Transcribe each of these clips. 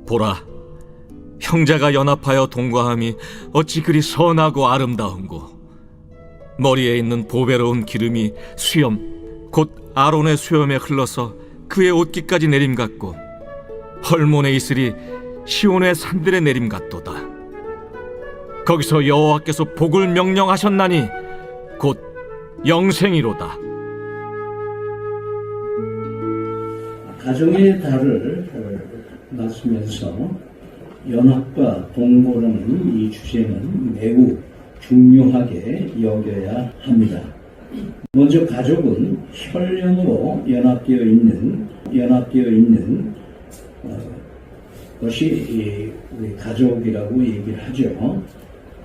보라, 형제가 연합하여 동거함이 어찌 그리 선하고 아름다운고. 머리에 있는 보배로운 기름이 수염 곧 아론의 수염에 흘러서 그의 옷깃까지 내림같고, 헐몬의 이슬이 시온의 산들의 내림같도다. 거기서 여호와께서 복을 명령하셨나니 곧 영생이로다. 가정의 달을 맞으면서 연합과 동거라는 이 주제는 매우 중요하게 여겨야 합니다. 먼저 가족은 혈연으로 연합되어 있는 것이 우리 가족이라고 얘기를 하죠.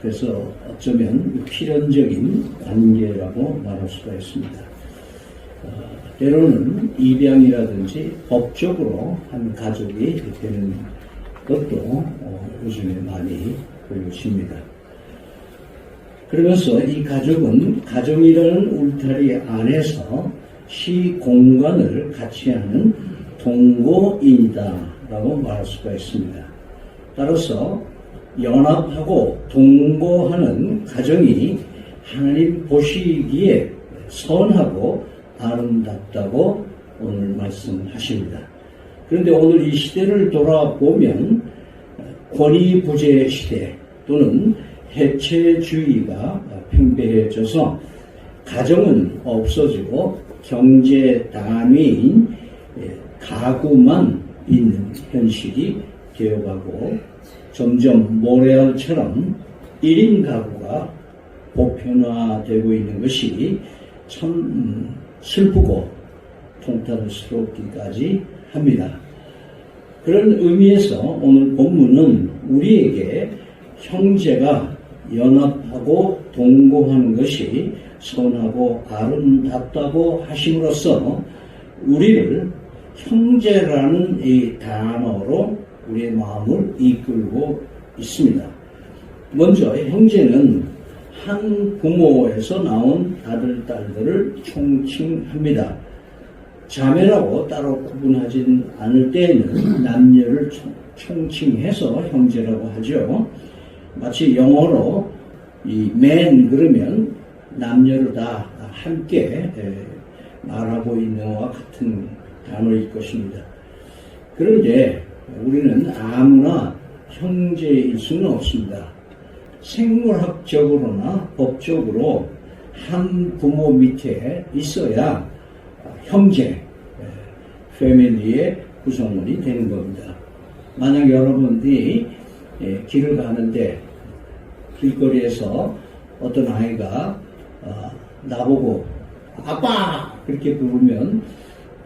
그래서 어쩌면 필연적인 관계라고 말할 수가 있습니다. 때로는 입양이라든지 법적으로 한 가족이 되는 것도 요즘에 많이 보여집니다. 그러면서 이 가족은 가정이라는 울타리 안에서 시공간을 같이 하는 동거인이다라고 말할 수가 있습니다. 따라서 연합하고 동거하는 가정이 하나님 보시기에 선하고 아름답다고 오늘 말씀하십니다. 그런데 오늘 이 시대를 돌아보면 권위부재 시대 또는 해체주의가 팽배해져서 가정은 없어지고 경제 단위인 가구만 있는 현실이 되어가고, 점점 모래알처럼 1인 가구가 보편화되고 있는 것이 참 슬프고 통탄스럽기까지 합니다. 그런 의미에서 오늘 본문은 우리에게 형제가 연합하고 동거하는 것이 선하고 아름답다고 하심으로써 우리를 형제라는 이 단어로 우리의 마음을 이끌고 있습니다. 먼저 형제는 한 부모에서 나온 아들, 딸들을 총칭합니다. 자매라고 따로 구분하진 않을 때에는 남녀를 총칭해서 형제라고 하죠. 마치 영어로 이 man 그러면 남녀를 다 함께 말하고 있는 것과 같은 단어일 것입니다. 그런데 우리는 아무나 형제일 수는 없습니다. 생물학적으로나 법적으로 한 부모 밑에 있어야 형제, 패밀리의 구성원이 되는 겁니다. 만약 여러분들이 길을 가는데 길거리에서 어떤 아이가 나보고 아빠! 그렇게 부르면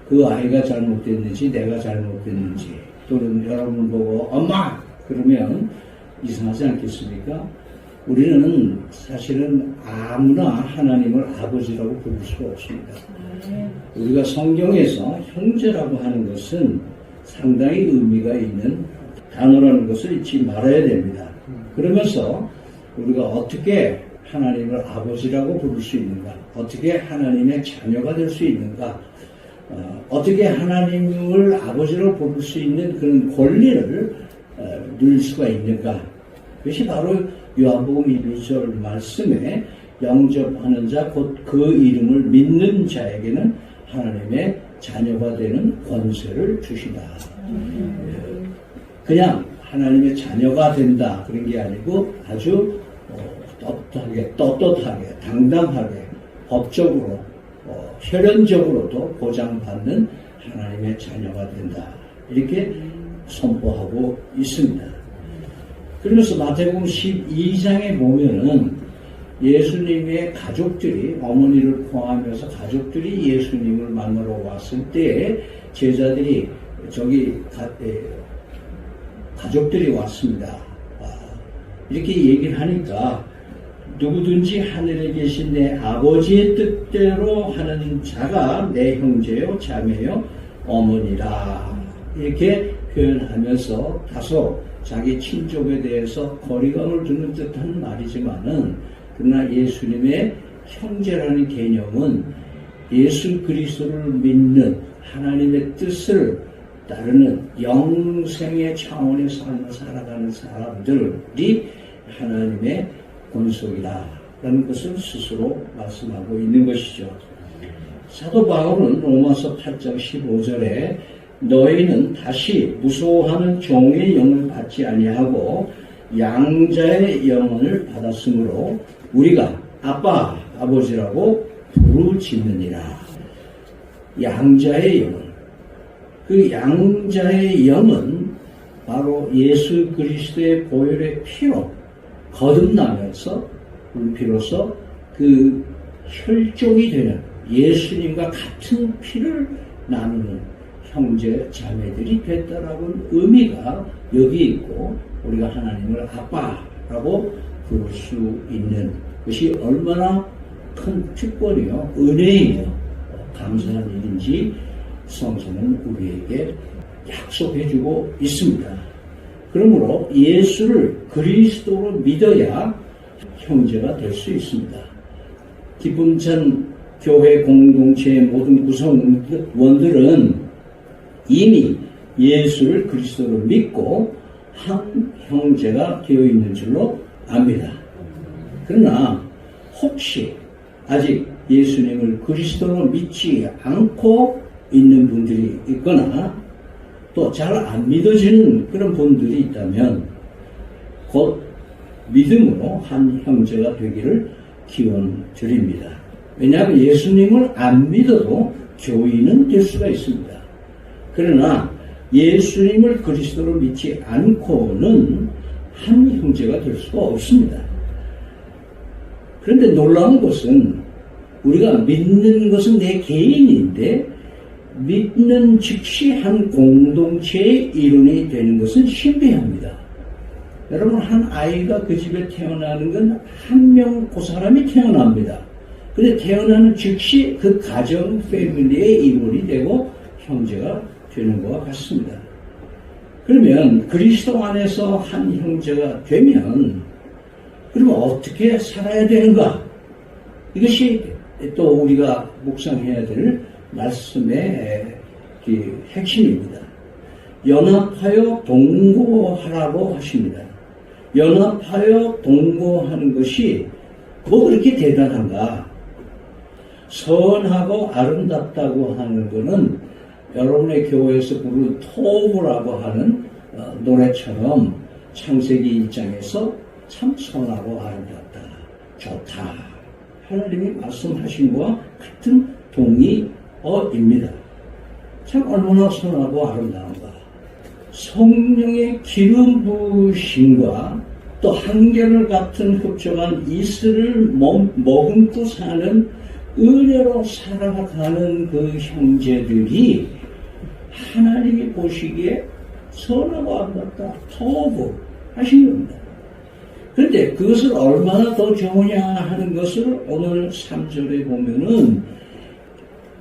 그 아이가 잘못됐는지 내가 잘못됐는지, 또는 여러분 보고 엄마! 그러면 이상하지 않겠습니까? 우리는 사실은 아무나 하나님을 아버지라고 부를 수가 없습니다. 우리가 성경에서 형제라고 하는 것은 상당히 의미가 있는 단어라는 것을 잊지 말아야 됩니다. 그러면서 우리가 어떻게 하나님을 아버지라고 부를 수 있는가, 어떻게 하나님의 자녀가 될 수 있는가, 어떻게 하나님을 아버지로 부를 수 있는 그런 권리를 누릴 수가 있는가, 그것이 바로 요한복음 1절 말씀에 영접하는 자 곧 그 이름을 믿는 자에게는 하나님의 자녀가 되는 권세를 주시다. 그냥 하나님의 자녀가 된다 그런 게 아니고 아주 떳떳하게 당당하게 법적으로 혈연적으로도 보장받는 하나님의 자녀가 된다, 이렇게 선포하고 있습니다. 그러면서 마태복음 12장에 보면은 예수님의 가족들이, 어머니를 포함해서 가족들이 예수님을 만나러 왔을 때 제자들이 가족들이 왔습니다. 이렇게 얘기를 하니까 누구든지 하늘에 계신 내 아버지의 뜻대로 하는 자가 내 형제요 자매요 어머니라, 이렇게 표현하면서 다소 자기 친족에 대해서 거리감을 두는 듯한 말이지만은, 그러나 예수님의 형제라는 개념은 예수 그리스도를 믿는, 하나님의 뜻을 따르는 영생의 차원의 삶을 살아가는 사람들이 하나님의 권속이다라는 것을 스스로 말씀하고 있는 것이죠. 사도 바울은 로마서 8장 15절에 너희는 다시 무소하는 종의 영을 받지 아니하고 양자의 영을 받았으므로 우리가 아빠, 아버지라고 부르짖느니라. 양자의 영은, 그 양자의 영은 바로 예수 그리스도의 보혈의 피로 거듭나면서 비로소 그 혈족이 되는 예수님과 같은 피를 나누는 형제 자매들이 됐다라는 의미가 여기 있고, 우리가 하나님을 아빠라고 부를 수 있는 것이 얼마나 큰 특권이요, 은혜이요, 감사한 일인지 성서는 우리에게 약속해주고 있습니다. 그러므로 예수를 그리스도로 믿어야 형제가 될 수 있습니다. 기쁨찬 교회 공동체의 모든 구성원들은 이미 예수를 그리스도로 믿고 한 형제가 되어 있는 줄로 압니다. 그러나 혹시 아직 예수님을 그리스도로 믿지 않고 있는 분들이 있거나 또 잘 안 믿어지는 그런 분들이 있다면 곧 믿음으로 한 형제가 되기를 기원 드립니다. 왜냐하면 예수님을 안 믿어도 교인은 될 수가 있습니다. 그러나 예수님을 그리스도로 믿지 않고는 한 형제가 될 수가 없습니다. 그런데 놀라운 것은 우리가 믿는 것은 내 개인인데 믿는 즉시 한 공동체의 일원이 되는 것은 신비합니다. 여러분, 한 아이가 그 집에 태어나는 건 한 명 그 사람이 태어납니다. 근데 태어나는 즉시 그 가정, 패밀리의 일원이 되고 형제가 되는 것과 같습니다. 그러면 그리스도 안에서 한 형제가 되면 그러면 어떻게 살아야 되는가? 이것이 또 우리가 묵상해야 될 말씀의 핵심입니다. 연합하여 동거하라고 하십니다. 연합하여 동거하는 것이 뭐 그렇게 대단한가? 선하고 아름답다고 하는 것은 여러분의 교회에서 부르는 토부라고 하는 노래처럼 창세기 1장에서 참 선하고 아름답다, 좋다, 하나님이 말씀하신 것과 같은 동의어입니다. 참 얼마나 선하고 아름다운가. 성령의 기름 부으심과 또 한결 같은 흡족한 이슬을 머금고 사는 은혜로 살아가는 그 형제들이 하나님이 보시기에 선하고 아름답다, 토부 하신 겁니다. 그런데 그것을 얼마나 더 좋으냐 하는 것을 오늘 3절에 보면은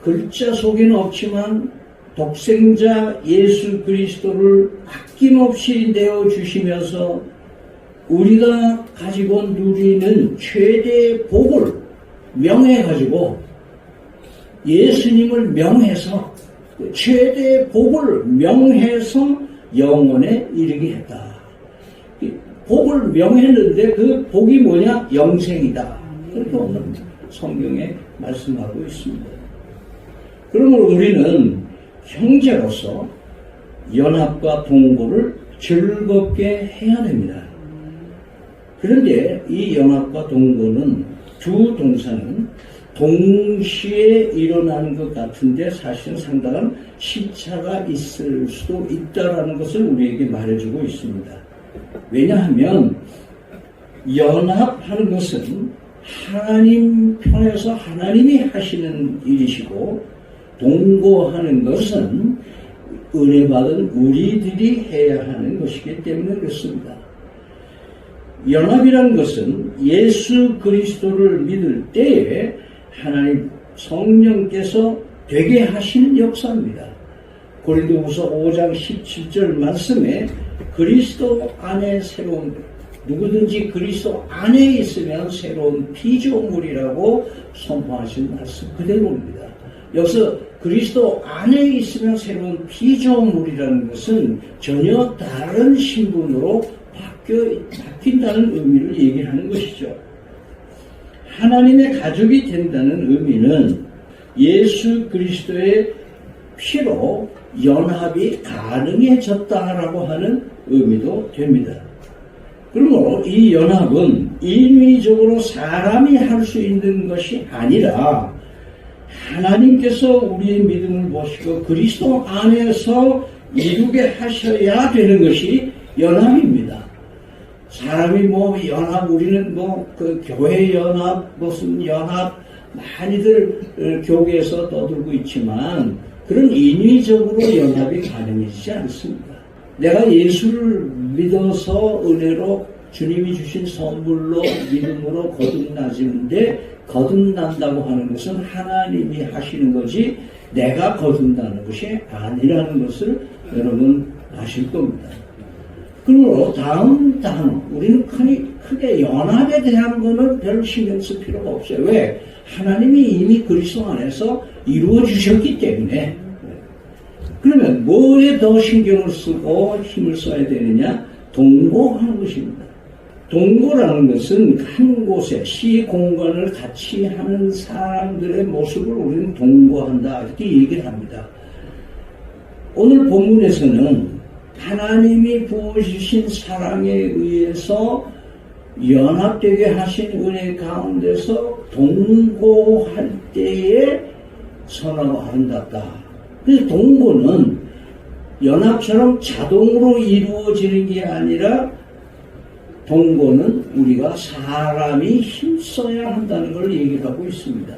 글자 속에는 없지만 독생자 예수 그리스도를 아낌없이 내어주시면서 우리가 가지고 누리는 최대의 복을 명해가지고 예수님을 명해서 최대의 복을 명해서 영원에 이르게 했다. 복을 명했는데 그 복이 뭐냐? 영생이다. 그렇게 오늘 성경에 말씀하고 있습니다. 그러므로 우리는 형제로서 연합과 동거를 즐겁게 해야 됩니다. 그런데 이 연합과 동거는 두 동사는 동시에 일어나는 것 같은데 사실은 상당한 시차가 있을 수도 있다는 것을 우리에게 말해주고 있습니다. 왜냐하면 연합하는 것은 하나님 편에서 하나님이 하시는 일이시고 동거하는 것은 은혜 받은 우리들이 해야 하는 것이기 때문에 그렇습니다. 연합이라는 것은 예수 그리스도를 믿을 때에 하나님 성령께서 되게 하시는 역사입니다. 고린도후서 5장 17절 말씀에 그리스도 안에 새로운 누구든지 그리스도 안에 있으면 새로운 피조물이라고 선포하신 말씀 그대로입니다. 여기서 그리스도 안에 있으면 새로운 피조물이라는 것은 전혀 다른 신분으로 바뀐다는 의미를 얘기하는 것이죠. 하나님의 가족이 된다는 의미는 예수 그리스도의 피로 연합이 가능해졌다라고 하는 의미도 됩니다. 그러므로 이 연합은 인위적으로 사람이 할 수 있는 것이 아니라 하나님께서 우리의 믿음을 보시고 그리스도 안에서 이루게 하셔야 되는 것이 연합입니다. 사람이 연합, 우리는 그 교회 연합, 무슨 연합, 많이들 교계에서 떠들고 있지만 그런 인위적으로 연합이 가능해지지 않습니다. 내가 예수를 믿어서 은혜로 주님이 주신 선물로 믿음으로 거듭나지는데 거듭난다고 하는 것은 하나님이 하시는 거지 내가 거듭나는 것이 아니라는 것을 여러분 아실 겁니다. 그러므로 다음 단어, 우리는 크게 연합에 대한 거는 별 신경 쓸 필요가 없어요. 왜? 하나님이 이미 그리스도 안에서 이루어 주셨기 때문에. 그러면 뭐에 더 신경을 쓰고 힘을 써야 되느냐? 동거하는 것입니다. 동거라는 것은 한 곳에 시공간을 같이 하는 사람들의 모습을 우리는 동거한다 이렇게 얘기를 합니다. 오늘 본문에서는 하나님이 부어주신 사랑에 의해서 연합되게 하신 은혜 가운데서 동거할 때에 선하고 아름답다. 그래서 동거는 연합처럼 자동으로 이루어지는 게 아니라 동거는 우리가 사람이 힘써야 한다는 걸 얘기를 하고 있습니다.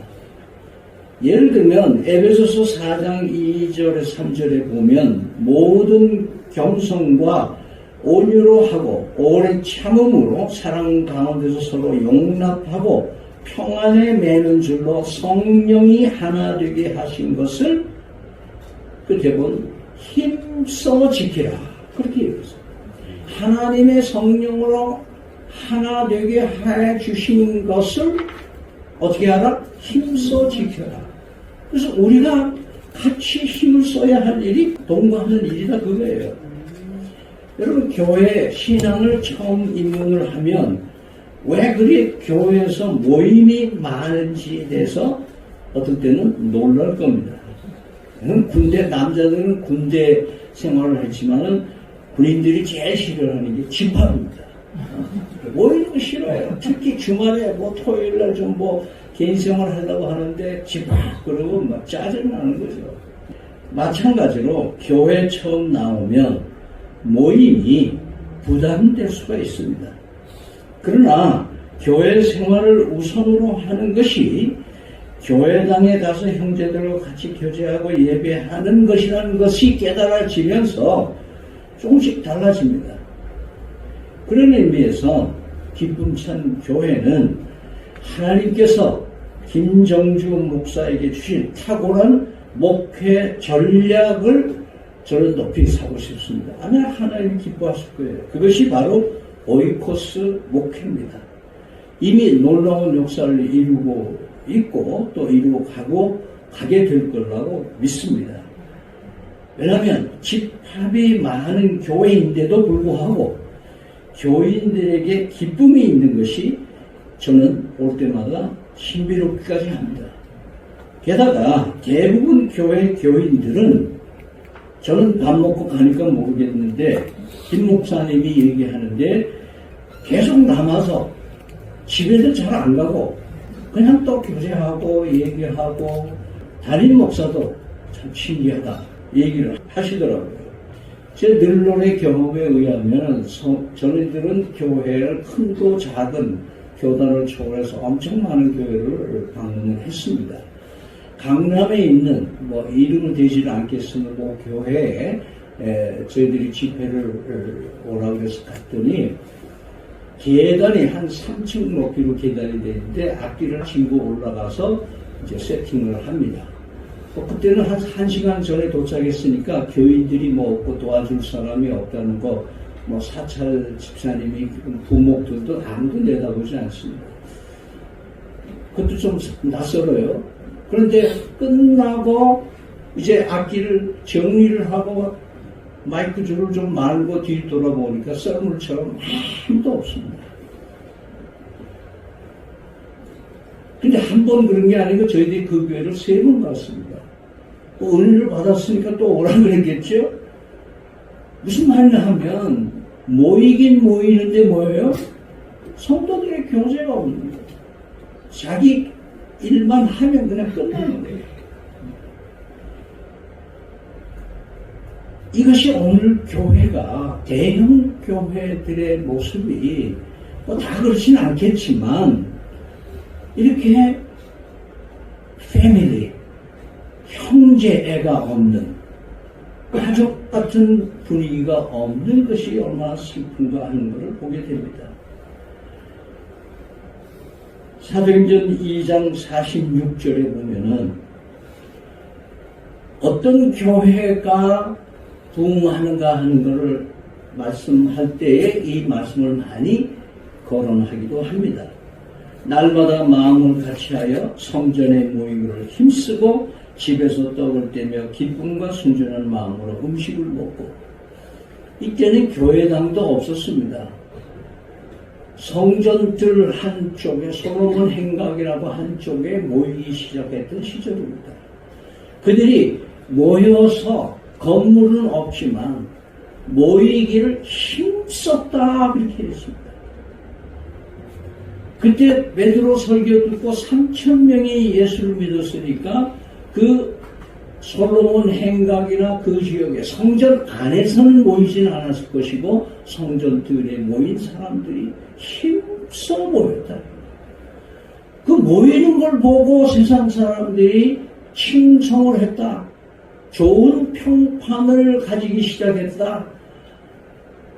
예를 들면 에베소서 4장 2절에 3절에 보면 모든 겸손과 온유로 하고 오래 참음으로 사랑 가운데서 서로 용납하고 평안에 매는 줄로 성령이 하나 되게 하신 것을 끝에 본 힘써 지키라 그렇게 얘기했어요. 하나님의 성령으로 하나 되게 해 주신 것을 어떻게 하라? 힘써 지켜라. 그래서 우리가 같이 힘을 써야 할 일이 동거하는 일이다 그거예요. 여러분 교회 신앙을 처음 입문을 하면 왜 그리 교회에서 모임이 많은지에 대해서 어떨 때는 놀랄 겁니다. 남자들은 군대 생활을 했지만은 군인들이 제일 싫어하는 게 집합입니다. 모이는 거 싫어요. 특히 주말에 토요일날 좀 개인 생활 하려고 하는데 집합 그러고 막 짜증나는 거죠. 마찬가지로 교회 처음 나오면 모임이 부담될 수가 있습니다. 그러나 교회 생활을 우선으로 하는 것이 교회당에 가서 형제들과 같이 교제하고 예배하는 것이라는 것이 깨달아지면서 조금씩 달라집니다. 그런 의미에서 기쁨찬 교회는 하나님께서 김정주 목사에게 주신 탁월한 목회 전략을 저는 높이 사고 싶습니다. 아마 하나님 기뻐하실 거예요. 그것이 바로 오이코스 목회입니다. 이미 놀라운 역사를 이루고 있고 또 이루고 가게 될 거라고 믿습니다. 왜냐하면 집합이 많은 교회인데도 불구하고 교인들에게 기쁨이 있는 것이 저는 올 때마다 신비롭기까지 합니다. 게다가 대부분 교회 교인들은 저는 밥 먹고 가니까 모르겠는데 김 목사님이 얘기하는데 계속 남아서 집에도 잘 안 가고 그냥 또 교제하고 얘기하고 담임 목사도 참 신기하다 얘기를 하시더라고요. 제 늘론의 경험에 의하면 저희들은 교회를 큰고 작은 교단을 초월해서 엄청 많은 교회를 방문을 했습니다. 강남에 있는 이름은 되지는 않겠으면 교회에 저희들이 집회를 오라고 해서 갔더니 계단이 한 3층 높이로 계단이 되는데 앞길을 지고 올라가서 이제 세팅을 합니다. 그때는 한 1시간 전에 도착했으니까 교인들이 없고 도와줄 사람이 없다는 거, 사찰 집사님이 부목들도 아무도 내다보지 않습니다. 그것도 좀 낯설어요. 그런데 끝나고 이제 악기를 정리를 하고 마이크 줄을 좀 말고 뒤 돌아보니까 썰물처럼 아무도 없습니다. 근데 한 번 그런 게 아니고 저희들이 그 교회를 3번 갔습니다. 은혜를 받았으니까 또 오라 그랬겠죠? 무슨 말이냐 하면 모이긴 모이는데 뭐예요? 성도들의 교제가 없는 거예요. 자기 일만 하면 그냥 끝나는 거예요. 이것이 오늘 교회가 대형 교회들의 모습이 뭐 다 그렇진 않겠지만 이렇게 패밀리, 형제애가 없는 가족 같은 분위기가 없는 것이 얼마나 슬픈가 하는 것을 보게 됩니다. 사도행전 2장 46절에 보면은 어떤 교회가 부흥하는가 하는 것을 말씀할 때에 이 말씀을 많이 거론하기도 합니다. 날마다 마음을 같이하여 성전에 모이기를 힘쓰고 집에서 떡을 떼며 기쁨과 순전한 마음으로 음식을 먹고, 이때는 교회당도 없었습니다. 성전들 한쪽에 솔로몬 행각이라고 한쪽에 모이기 시작했던 시절입니다. 그들이 모여서 건물은 없지만 모이기를 힘썼다 그렇게 했습니다. 그때 베드로 설교 듣고 3,000명이 예수를 믿었으니까 그 솔로몬 행각이나 그 지역에 성전 안에서는 모이지는 않았을 것이고 성전들에 모인 사람들이 힘써 모였다. 그 모이는 걸 보고 세상 사람들이 칭송을 했다. 좋은 평판을 가지기 시작했다.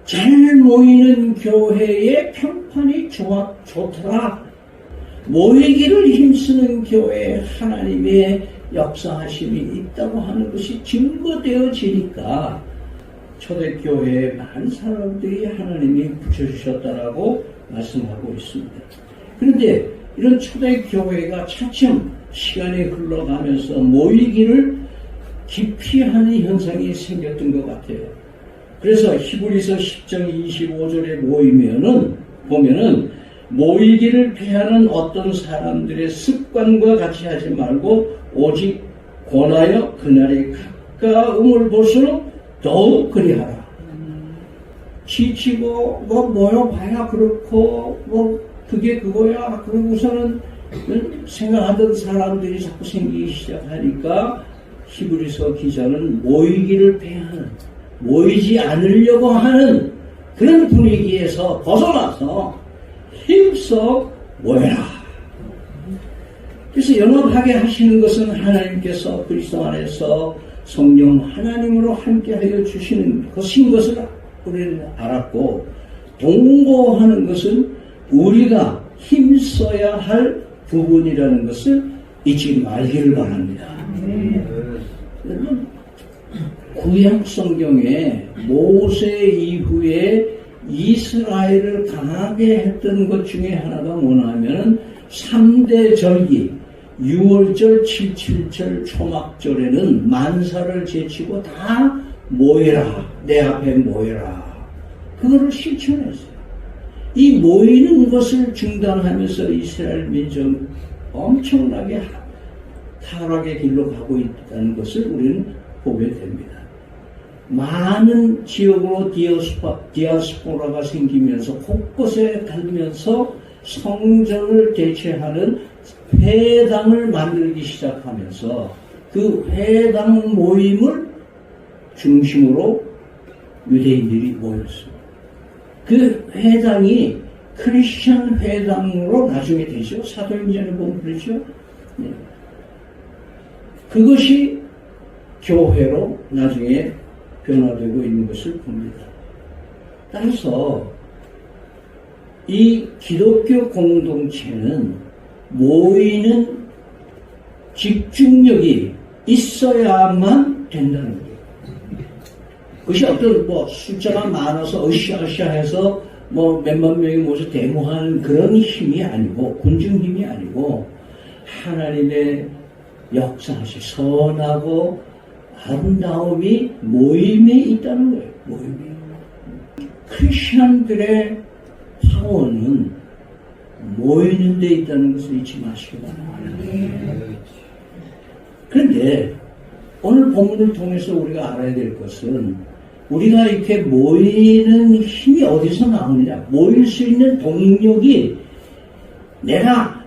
잘 모이는 교회의 평판이 좋더라. 모이기를 힘쓰는 교회에 하나님의 역사하심이 있다고 하는 것이 증거되어지니까 초대교회에 많은 사람들이 하나님이 붙여주셨다라고 말씀하고 있습니다. 그런데 이런 초대교회가 차츰 시간이 흘러가면서 모이기를 기피하는 현상이 생겼던 것 같아요. 그래서 히브리서 10장 25절에 보면은 모이기를 피하는 어떤 사람들의 습관과 같이 하지 말고 오직 권하여 그날의 가까움을 볼수록 더욱 그리하라. 지치고 모여봐야 그렇고 그게 그거야 그러고서는 생각하던 사람들이 자꾸 생기기 시작하니까 히브리서 기자는 모이기를 패하는, 모이지 않으려고 하는 그런 분위기에서 벗어나서 힘써 모여라. 그래서 연합하게 하시는 것은 하나님께서 그리스도 안에서 성령 하나님으로 함께하여 주시는 것인 것을 우리는 알았고, 동거하는 것은 우리가 힘써야 할 부분이라는 것을 잊지 말기를 바랍니다. 여러분, 구약 성경에 모세 이후에 이스라엘을 강하게 했던 것 중에 하나가 뭐냐면 3대 절기 6월절, 77절, 초막절에는 만사를 제치고 다 모여라, 내 앞에 모여라. 그거를 실천했어요. 이 모이는 것을 중단하면서 이스라엘 민족은 엄청나게 타락의 길로 가고 있다는 것을 우리는 보게 됩니다. 많은 지역으로 디아스포라가 생기면서 곳곳에 다니면서 성전을 대체하는 회당을 만들기 시작하면서 그 회당 모임을 중심으로 유대인들이 모였습니다. 그 회당이 크리스천 회당으로 나중에 되죠. 사도행전에 보면 그렇죠. 네. 그것이 교회로 나중에 변화되고 있는 것을 봅니다. 따라서 이 기독교 공동체는 모이는 집중력이 있어야만 된다는 거예요. 그것이 어떤 숫자가 많아서 으쌰으쌰해서 몇만 명이 모여서 데모하는 그런 힘이 아니고, 군중 힘이 아니고, 하나님의 역사시 선하고 아름다움이 모임에 있다는 거예요. 모임에. 크리스천들의 파워는 모이는 데 있다는 것을 잊지 마시기 바랍니다. 그런데 오늘 본문을 통해서 우리가 알아야 될 것은 우리가 이렇게 모이는 힘이 어디서 나오느냐. 모일 수 있는 동력이 내가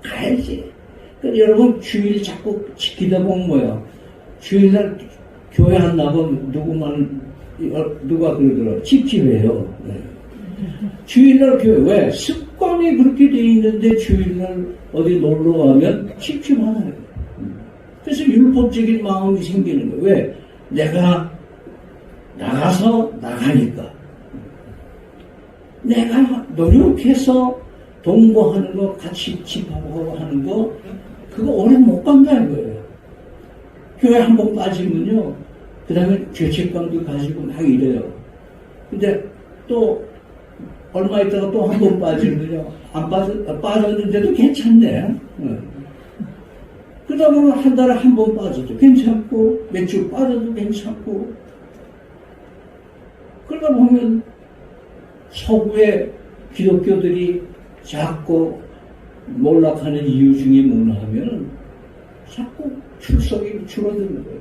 가야지. 그러니까 여러분 주일 자꾸 지키다 보면 뭐예요? 주일날 교회 안 나가면 누가 그러더라. 찝찝해요. 네. 주일날 교회 왜? 습관이 그렇게 돼 있는데 주일날 어디 놀러 가면 찝찝하잖아요. 그래서 율법적인 마음이 생기는 거예요. 왜? 내가 나가서 나가니까. 내가 노력해서 동거하는 거, 같이 집하고 하는 거, 그거 오래 못 간다는 거예요. 교회 한 번 빠지면요, 그 다음에 죄책감도 가지고 막 이래요. 근데 또, 얼마 있다가 또 한 번 빠지면요, 빠졌는데도 괜찮네. 그러다 보면 한 달에 한 번 빠져도 괜찮고, 몇 주 빠져도 괜찮고, 그러다 보면 서구의 기독교들이 자꾸 몰락하는 이유 중에 뭐냐 하면 자꾸 출석이 줄어드는 거예요.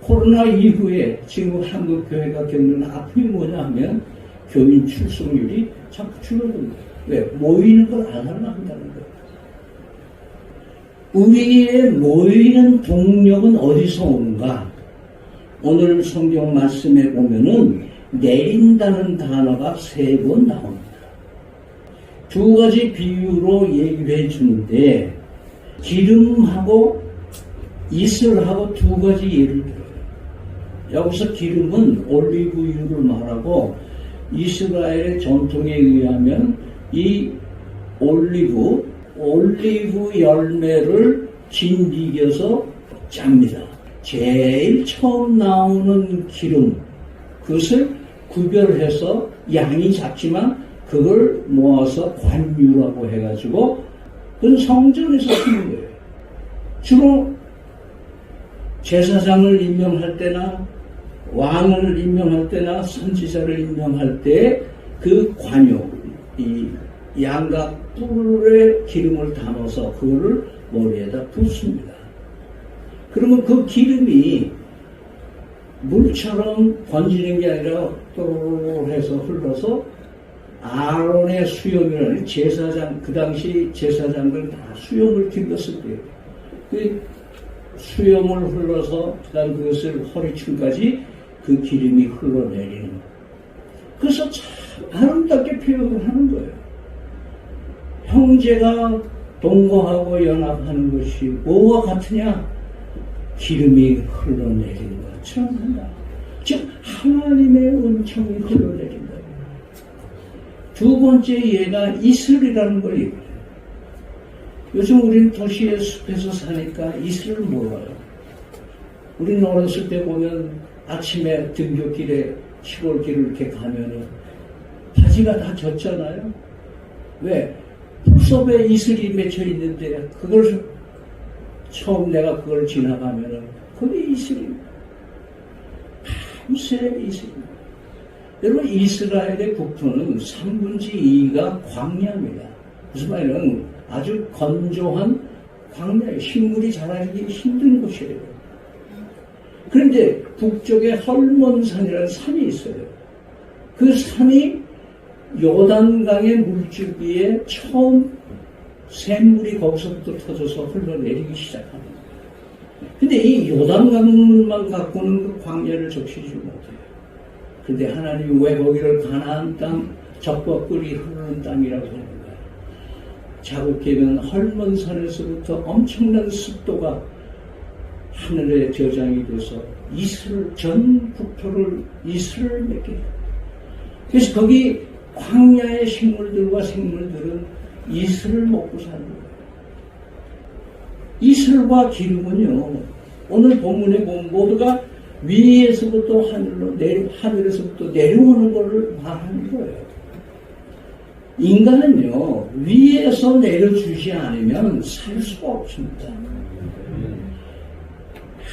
코로나 이후에 지금 한국 교회가 겪는 아픔이 뭐냐 하면 교인 출석률이 자꾸 줄어드는 거예요. 왜? 모이는 걸 안 하려 한다는 거예요. 우리의 모이는 동력은 어디서 오는가? 오늘 성경 말씀에 보면은 내린다는 단어가 3번 나옵니다. 2가지 비유로 얘기를 해주는데 기름하고 이슬하고 2가지 예를 들어요. 여기서 기름은 올리브유를 말하고 이스라엘의 전통에 의하면 이 올리브 열매를 진디겨서 짭니다. 제일 처음 나오는 기름, 그것을 구별해서 양이 작지만 그걸 모아서 관유라고 해가지고 그건 성전에서 쓰는 거예요. 주로 제사장을 임명할 때나 왕을 임명할 때나 선지자를 임명할 때 그 관유, 이 양각 뿔에 기름을 담아서 그거를 머리에다 붓습니다. 그러면 그 기름이 물처럼 번지는 게 아니라 또르르 해서 흘러서 아론의 수염이라는 제사장, 그 당시 제사장들은 다 수염을 길렀을 때요. 그 수염을 흘러서 그 다음 그것을 허리춤까지 그 기름이 흘러내리는 거예요. 그래서 참 아름답게 표현을 하는 거예요. 형제가 동거하고 연합하는 것이 뭐와 같으냐? 기름이 흘러내리는 것처럼 한다. 즉 하나님의 은총이 흘러내린다. 2번째 예가 이슬이라는 걸 얘기해요. 요즘 우리는 도시의 숲에서 사니까 이슬을 몰라요. 우리는 어렸을 때 보면 아침에 등굣길에 시골길을 이렇게 가면은 바지가 다 젖잖아요. 왜? 풀섭에 이슬이 맺혀 있는데 그걸 처음 내가 그걸 지나가면은 거기 이슬입니다. 밤새 이슬입니다. 여러분 이스라엘의 국토는 3분의 2가 광야입니다. 무슨 말이냐면 아주 건조한 광야에 식물이 자라기 힘든 곳이에요. 그런데 북쪽에 헐몬산이라는 산이 있어요. 그 산이 요단강의 물줄기에 처음 샘물이 거기서부터 터져서 흘러내리기 시작합니다. 근데 이 요단강만 갖고는 그 광야를 적시지 못해요. 근데 하나님이 왜 거기를 가나안 땅, 젖과 꿀이 흐르는 땅이라고 하는 거예요. 자국계면 헐몬산에서부터 엄청난 습도가 하늘에 저장이 돼서 전 국토를 이슬을 맺게 해요. 그래서 거기 광야의 식물들과 생물들은 이슬을 먹고 사는 거예요. 이슬과 기름은요, 오늘 본문에 보면 모두가 위에서부터 하늘에서부터 내려오는 것을 말하는 거예요. 인간은요, 위에서 내려주지 않으면 살 수가 없습니다.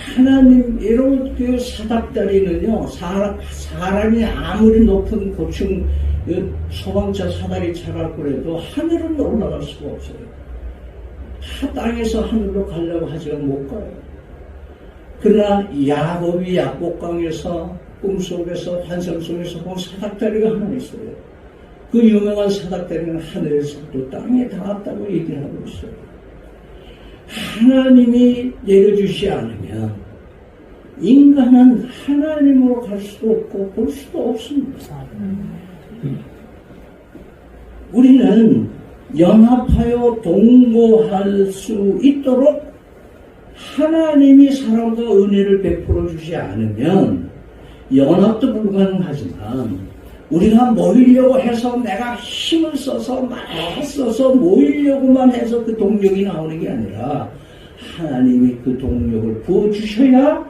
하나님, 이렇게 사닥다리는요, 사람이 아무리 높은 고층 소방차 사다리 차라고 그래도 하늘은 올라갈 수가 없어요. 땅에서 하늘로 가려고 하지만 못 가요. 그러나 야곱이 약곡강에서 꿈속에서 환상 속에서 본 사닥다리가 하나 있어요. 그 유명한 사닥다리는 하늘에서도 땅에 닿았다고 얘기를 하고 있어요. 하나님이 내려주지 않으면 인간은 하나님으로 갈 수도 없고 볼 수도 없습니다. 우리는 연합하여 동거할 수 있도록 하나님이 사람과 은혜를 베풀어 주지 않으면 연합도 불가능하지만 우리가 모이려고 해서 내가 힘을 써서 많이 써서 모이려고만 해서 그 동력이 나오는 게 아니라 하나님이 그 동력을 부어주셔야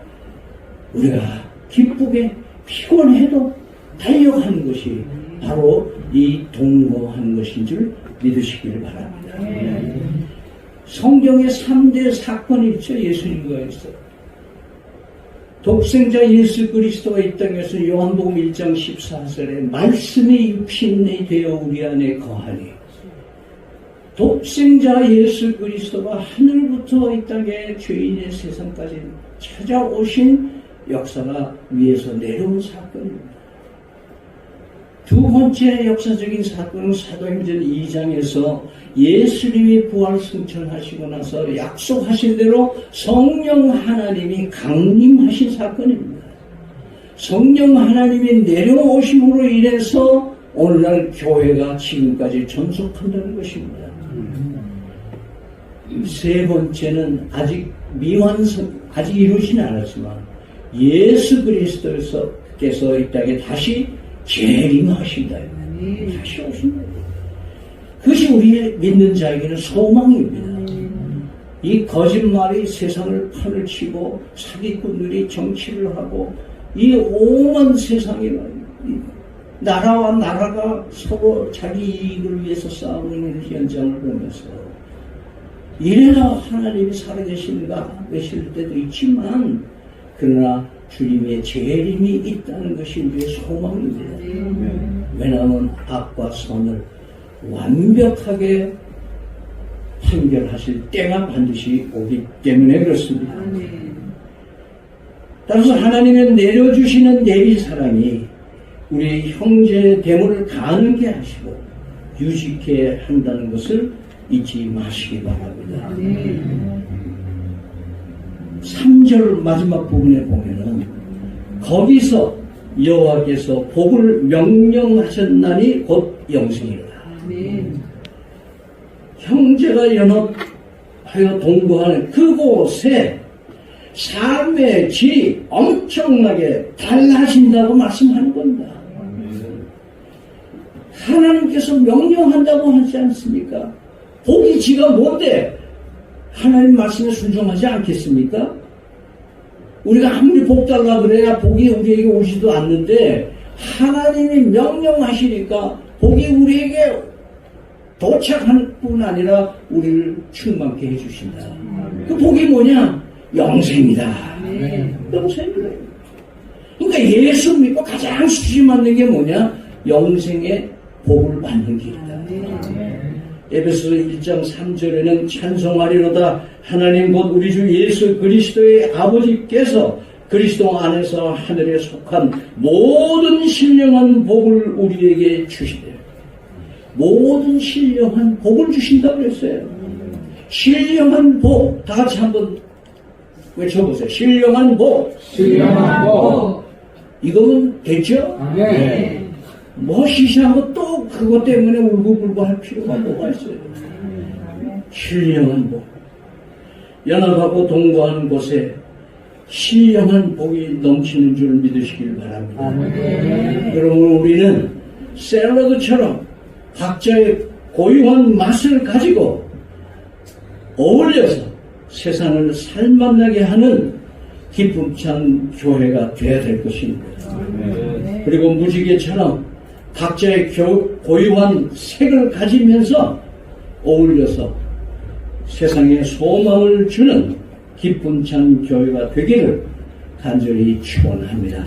우리가 기쁘게 피곤해도 달려가는 것이 바로 이 동거하는 것인 줄 믿으시길 바랍니다. 성경에 3대 사건이 있죠. 예수님과 있어요. 독생자 예수 그리스도가 이 땅에서 요한복음 1장 14절에 말씀이 육신이 되어 우리 안에 거하니 독생자 예수 그리스도가 하늘부터 이 땅에 죄인의 세상까지 찾아오신 역사가 위에서 내려온 사건입니다. 두 번째 역사적인 사건은 사도행전 2장에서 예수님이 부활 승천하시고 나서 약속하신 대로 성령 하나님이 강림하신 사건입니다. 성령 하나님이 내려오심으로 인해서 오늘날 교회가 지금까지 전속한다는 것입니다. 세 번째는 아직 미완성, 아직 이루진 않았지만 예수 그리스도께서 이 땅에 다시 재림하신다. 다시 오신다. 그것이 우리 믿는 자에게는 소망입니다. 이 거짓말이 세상을 판을 치고 사기꾼들이 정치를 하고 이 오만 세상에 나라와 나라가 서로 자기 이익을 위해서 싸우고 있는 현장을 보면서 이래나 하나님이 살아계시는가 외칠 때도 있지만 그러나 주님의 재림이 있다는 것이 우리의 소망입니다. 왜냐하면 악과 선을 완벽하게 판결하실 때가 반드시 오기 때문에 그렇습니다. 따라서 하나님의 내려주시는 내리사랑이 우리 형제됨을 가능케 하시고 유지케 한다는 것을 잊지 마시기 바랍니다. 3절 마지막 부분에 보면은 거기서 여호와께서 복을 명령하셨나니 곧 영생이라. 형제가 연합하여 동거하는 그곳에 삶의 질이 엄청나게 달라진다고 말씀하는 겁니다. 하나님께서 명령한다고 하지 않습니까? 복이 지가 뭔데 하나님 말씀에 순종하지 않겠습니까? 우리가 아무리 복 달라 그래야 복이 우리에게 오지도 않는데 하나님이 명령하시니까 복이 우리에게 도착할 뿐 아니라 우리를 충만케 해주신다. 그 복이 뭐냐? 영생이다. 영생이다. 그러니까 예수 믿고 가장 수치 맞는 게 뭐냐? 영생의 복을 받는 길이다. 에베소서 1장 3절에는 찬송하리로다 하나님 곧 우리 주 예수 그리스도의 아버지께서 그리스도 안에서 하늘에 속한 모든 신령한 복을 우리에게 주시되 모든 신령한 복을 주신다고 그랬어요. 신령한 복 다 같이 한번 외쳐보세요. 신령한 복. 신령한 복. 이거는 됐죠? 네. 뭐 시시하고 또 그것 때문에 울고불고 할 필요가 뭐가 있어요. 신령한 복. 연합하고 동거하는 곳에 신령한 복이 넘치는 줄 믿으시길 바랍니다. 여러분 우리는 샐러드처럼 각자의 고유한 맛을 가지고 어울려서 세상을 살맛나게 하는 기쁨찬 교회가 되어야 될 것입니다. 그리고 무지개처럼 각자의 고유한 색을 가지면서 어울려서 세상에 소망을 주는 기쁨찬 교회가 되기를 간절히 축원합니다.